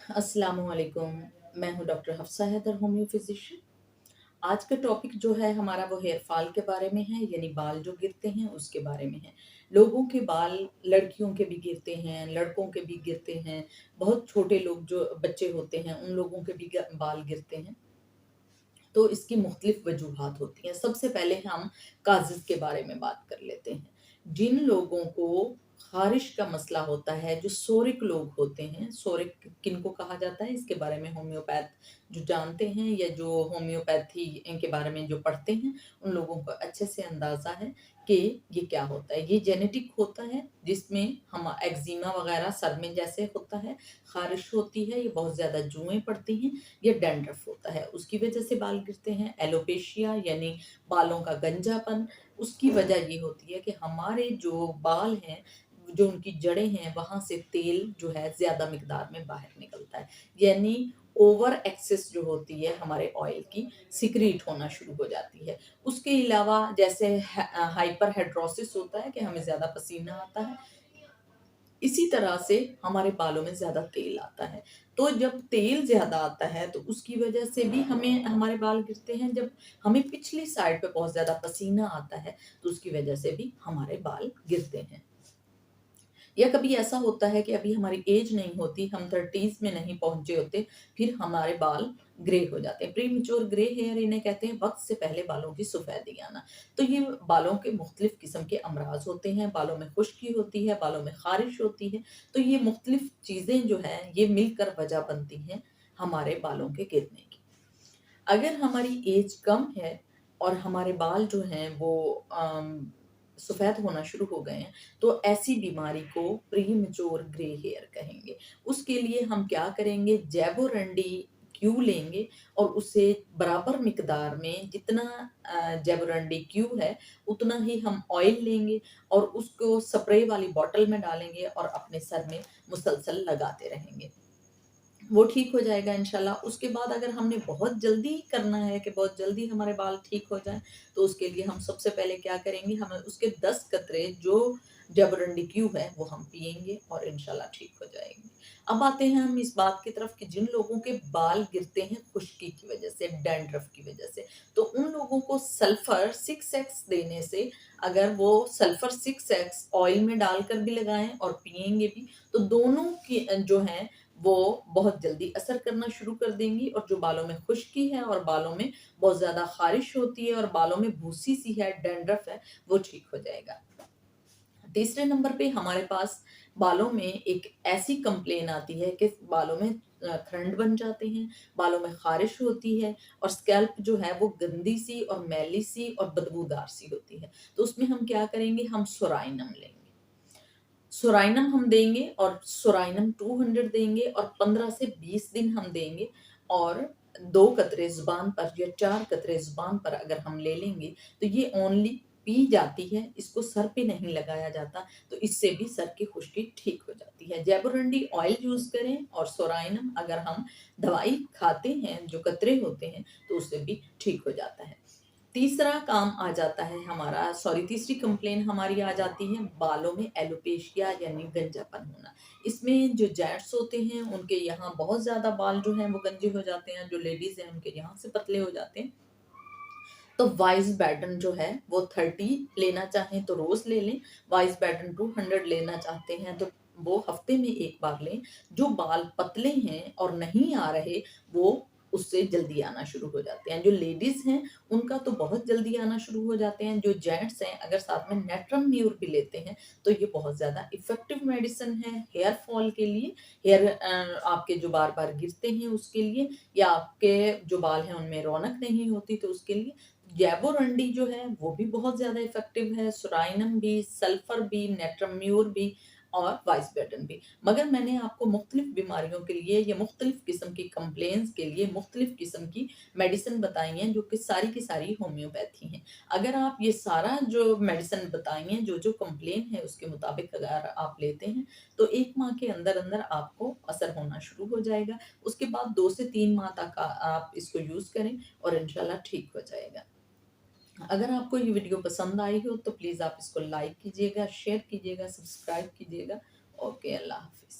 अस्सलामुअलैकुम। मैं हूँ doctor Hafsa Haider, homeo physician. आज का टॉपिक जो है हमारा वो हेयर फॉल के बारे में है, यानी बाल जो गिरते हैं उसके बारे में है। लोगों के बाल, लड़कियों के भी गिरते हैं, लड़कों के भी गिरते हैं। बहुत छोटे लोग जो बच्चे होते हैं उन लोगों के भी बाल गिरते हैं। तो इसकी मुख्तलिफ वजूहात होती हैं। सबसे पहले हम काज़िज़ के बारे में बात कर लेते हैं। जिन लोगों को ख़ारिश का मसला होता है, जो सोरिक लोग होते हैं, सोरिक किनको कहा जाता है इसके बारे में होम्योपैथ जो जानते हैं या जो होम्योपैथी इनके बारे में जो पढ़ते हैं, उन लोगों को अच्छे से अंदाज़ा है कि ये क्या होता है। ये जेनेटिक होता है जिसमें हम एक्ज़ीमा वग़ैरह सर में जैसे होता है, ख़ारिश होती है, ये बहुत ज़्यादा जुएँ पड़ती हैं, ये डैंड्रफ होता है, उसकी वजह से बाल गिरते हैं। एलोपेशिया यानी बालों का गंजापन, उसकी वजह ये होती है कि हमारे जो बाल हैं, जो उनकी जड़ें हैं, वहाँ से तेल जो है ज़्यादा मिकदार में बाहर निकलता है। यानी ओवर एक्सेस जो होती है हमारे ऑयल की, सिक्रीट होना शुरू हो जाती है। उसके अलावा जैसे हाइपर हाइड्रोसिस होता है कि हमें ज़्यादा पसीना आता है, इसी तरह से हमारे बालों में ज़्यादा तेल आता है। तो जब तेल ज़्यादा आता है तो उसकी वजह से भी हमें हमारे बाल गिरते हैं। जब हमें पिछली साइड पे बहुत ज़्यादा पसीना आता है तो उसकी वजह से भी हमारे बाल गिरते हैं। या कभी ऐसा होता है कि अभी हमारी एज नहीं होती, हम 30s में नहीं पहुँचे होते, फिर हमारे बाल ग्रे हो जाते हैं। प्रीमैच्योर ग्रे हेयर इन्हें कहते हैं, वक़्त से पहले बालों की सफ़ेदी आना। तो ये बालों के मुख्तलिफ़ किस्म के अमराज़ होते हैं, बालों में खुश्की होती है, बालों में ख़ारिश होती है। तो ये मुख्तलिफ़ चीज़ें जो हैं, ये मिलकर वजह बनती हैं हमारे बालों के गिरने की। अगर हमारी एज कम है और हमारे बाल जो हैं वो सफ़ेद होना शुरू हो गए हैं, तो ऐसी बीमारी को प्रीमैच्योर ग्रे हेयर कहेंगे। उसके लिए हम क्या करेंगे, ज़ेबोरंडी क्यू लेंगे और उसे बराबर मिकदार में जितना ज़ेबोरंडी क्यू है, उतना ही हम ऑयल लेंगे और उसको स्प्रे वाली बॉटल में डालेंगे और अपने सर में मुसलसल लगाते रहेंगे। वो ठीक हो जाएगा इंशाल्लाह। उसके बाद अगर हमने बहुत जल्दी करना है कि बहुत जल्दी हमारे बाल ठीक हो जाएँ, तो उसके लिए हम सबसे पहले क्या करेंगे, हमें उसके 10 कतरे जो जबरंडी क्यू है, वो हम पिएँगे और इंशाल्लाह ठीक हो जाएँगे। अब आते हैं हम इस बात की तरफ कि जिन लोगों के बाल गिरते हैं खुश्की की वजह से, डैंड्रफ की वजह से, तो उन लोगों को सल्फर 6x देने से, अगर वो सल्फर 6x ऑयल में डालकर भी लगाएँ और पिएँगे भी, तो दोनों की जो हैं वो बहुत जल्दी असर करना शुरू कर देंगी और जो बालों में खुश्की है और बालों में बहुत ज़्यादा ख़ारिश होती है और बालों में भूसी-सी है, डैंड्रफ है, वो ठीक हो जाएगा। तीसरे नंबर पे हमारे पास बालों में एक ऐसी कंप्लेन आती है कि बालों में खरंड बन जाते हैं, बालों में ख़ारिश होती है और स्कैल्प जो है वो गंदी-सी और मैली-सी और बदबूदार-सी होती है। तो उसमें हम क्या करेंगे, हम सोराइनम लेंगे। सोराइनम हम देंगे और सोराइनम 200 देंगे और 15 से 20 दिन हम देंगे और 2 कतरे ज़ुबान पर या 4 कतरे ज़ुबान पर अगर हम ले लेंगे, तो ये ओनली पी जाती है, इसको सर पे नहीं लगाया जाता, तो इससे भी सर की खुश्की ठीक हो जाती है। ज़ेबोरंडी ऑयल यूज़ करें और सोराइनम अगर हम दवाई खाते हैं, जो कतरे होते हैं, तो उससे भी ठीक हो जाता है। तीसरा काम आ जाता है हमारा सॉरी तीसरी कंप्लेन हमारी आ जाती है बालों में एलोपेशिया यानी गंजापन होना। इसमें जो जेंट्स होते हैं उनके यहाँ बहुत ज़्यादा बाल जो हैं वो गंजे हो जाते हैं, जो लेडीज़ हैं उनके यहाँ से पतले हो जाते हैं। तो वाइस बैटन जो है वो 30 लेना चाहें तो रोज़ ले लें, वाइस बैटन 200 लेना चाहते हैं तो वो हफ्ते में 1 बार लें। जो बाल पतले हैं और नहीं आ रहे, वो उससे जल्दी आना शुरू हो जाते हैं। जो लेडीज़ हैं, उनका तो बहुत जल्दी आना शुरू हो जाते हैं। जो जेंट्स हैं, अगर साथ में नेट्रम म्यूर भी लेते हैं, तो ये बहुत ज़्यादा इफ़ेक्टिव मेडिसिन है हेयर फॉल के लिए, आपके जो बार-बार गिरते हैं उसके लिए या आपके जो बाल हैं उनमें रौनक नहीं होती तो उसके लिए। गैबोरंडी जो है वो भी बहुत ज़्यादा इफ़ेक्टिव है, सोराइनम भी, सल्फर भी, नेट्रम्यूर भी और वाइसबेटन भी। मगर मैंने आपको मुख्तलिफ़ बीमारियों के लिए या मुख्तलिफ़ किस्म की कंप्लेंट्स के लिए मुख्तलिफ़ किस्म की मेडिसिन बताई हैं जो कि सारी की सारी होम्योपैथी हैं। अगर आप ये सारा जो मेडिसिन बताई हैं, जो-जो कंप्लेन है उसके मुताबिक अगर आप लेते हैं, तो 1 माह के अंदर-अंदर आपको असर होना शुरू हो जाएगा। उसके बाद 2 से 3 माह तक आप इसको यूज़ करें और इंशाल्लाह ठीक हो जाएगा। अगर आपको ये वीडियो पसंद आई हो तो प्लीज़ आप इसको लाइक कीजिएगा, शेयर कीजिएगा, सब्सक्राइब कीजिएगा। ओके, अल्लाह हाफ़िज़।